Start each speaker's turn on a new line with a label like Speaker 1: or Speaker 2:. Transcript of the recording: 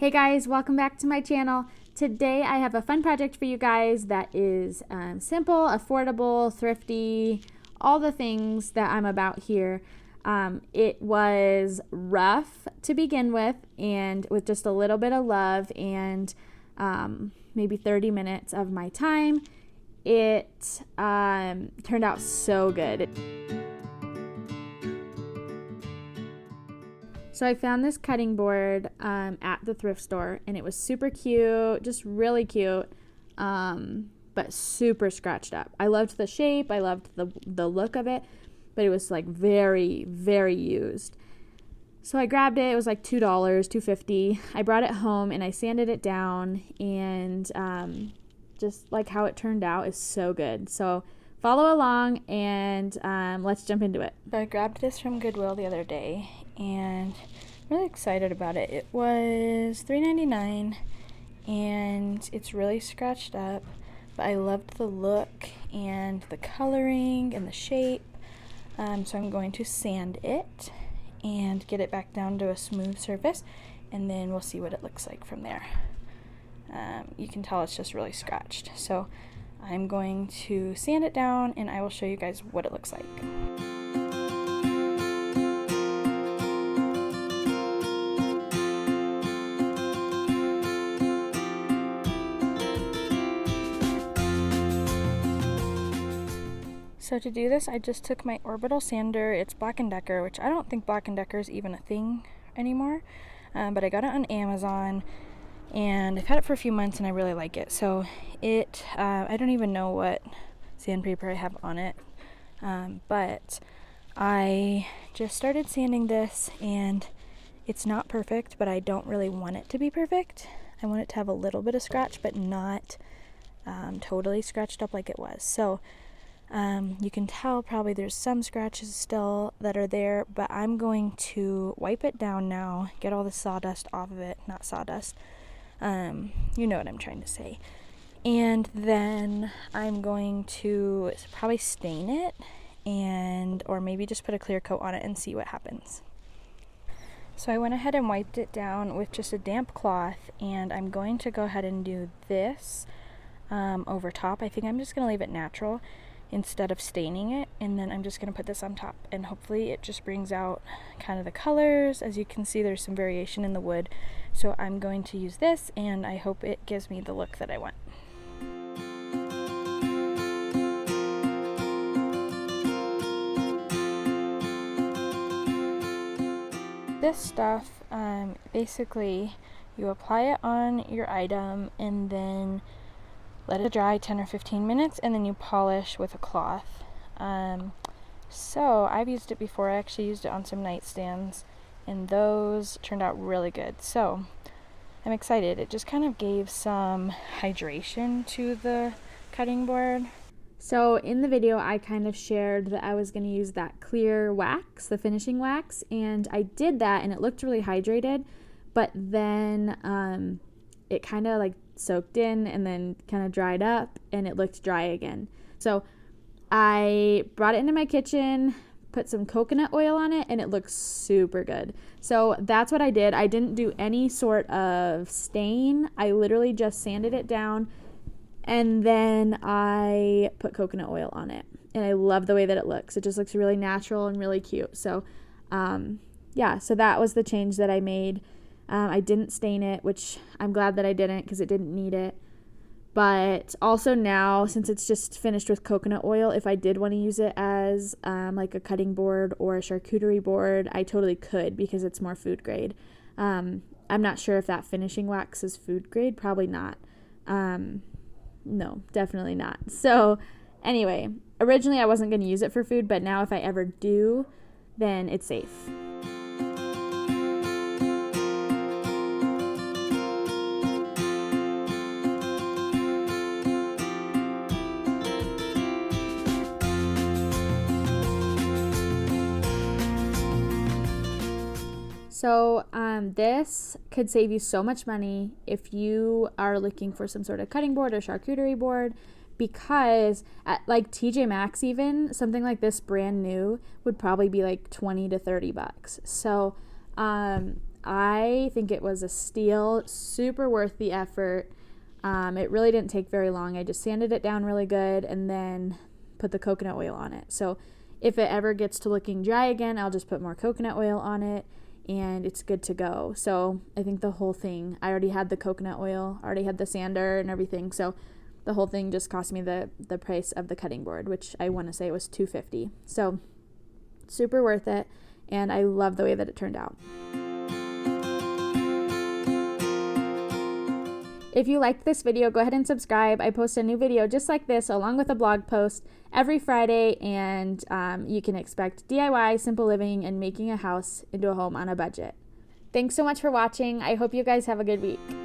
Speaker 1: Hey guys, welcome back to my channel. Today I have a fun project for you guys that is simple, affordable, thrifty, all the things that I'm about here. It was rough to begin with, and with just a little bit of love and maybe 30 minutes of my time, it turned out so good. So I found this cutting board at the thrift store, and it was super cute, just really cute, but super scratched up. I loved the shape, I loved the look of it, but it was like very, very used. So I grabbed it. It was like $2, $2.50. I brought it home and I sanded it down, and just like how it turned out is so good. So follow along and let's jump into it.
Speaker 2: So I grabbed this from Goodwill the other day and I'm really excited about it. It was $3.99 and it's really scratched up, but I loved the look and the coloring and the shape. So I'm going to sand it and get it back down to a smooth surface, and then we'll see what it looks like from there. You can tell it's just really scratched. So I'm going to sand it down and I will show you guys what it looks like. So to do this, I just took my orbital sander. It's Black & Decker, which I don't think Black & Decker is even a thing anymore, but I got it on Amazon and I've had it for a few months and I really like it. So I don't even know what sandpaper I have on it, but I just started sanding this and it's not perfect, but I don't really want it to be perfect. I want it to have a little bit of scratch, but not totally scratched up like it was. So you can tell probably there's some scratches still that are there, but I'm going to wipe it down now, get all the sawdust off of it, not sawdust, you know what I'm trying to say. And then I'm going to probably stain it or maybe just put a clear coat on it and see what happens. So I went ahead and wiped it down with just a damp cloth, and I'm going to go ahead and do this over top. I think I'm just going to leave it natural instead of staining it, and then I'm just going to put this on top, and hopefully it just brings out kind of the colors. As you can see, there's some variation in the wood, so I'm going to use this and I hope it gives me the look that I want. This stuff, basically you apply it on your item and then let it dry 10 or 15 minutes, and then you polish with a cloth. So I've used it before. I actually used it on some nightstands, and those turned out really good. So I'm excited. It just kind of gave some hydration to the cutting board.
Speaker 1: So in the video, I kind of shared that I was going to use that clear wax, the finishing wax, and I did that and it looked really hydrated, but then it kind of like soaked in and then kind of dried up and it looked dry again. So I brought it into my kitchen, put some coconut oil on it, and it looks super good. So that's what I did. I didn't do any sort of stain. I literally just sanded it down and then I put coconut oil on it, and I love the way that it looks. It just looks really natural and really cute. So yeah, so that was the change that I made. I didn't stain it, which I'm glad that I didn't because it didn't need it. But also now, since it's just finished with coconut oil, if I did want to use it as like a cutting board or a charcuterie board, I totally could because it's more food grade. I'm not sure if that finishing wax is food grade. Probably not. No, definitely not. So anyway, originally I wasn't going to use it for food, but now if I ever do, then it's safe. So this could save you so much money if you are looking for some sort of cutting board or charcuterie board, because at like TJ Maxx, even something like this brand new would probably be like 20 to 30 bucks. So I think it was a steal, super worth the effort. It really didn't take very long. I just sanded it down really good and then put the coconut oil on it. So if it ever gets to looking dry again, I'll just put more coconut oil on it and it's good to go. So I think the whole thing, I already had the coconut oil, already had the sander and everything. So the whole thing just cost me the price of the cutting board, which I want to say was $250. So super worth it. And I love the way that it turned out. If you liked this video, go ahead and subscribe. I post a new video just like this along with a blog post every Friday, and you can expect DIY, simple living, and making a house into a home on a budget. Thanks so much for watching. I hope you guys have a good week.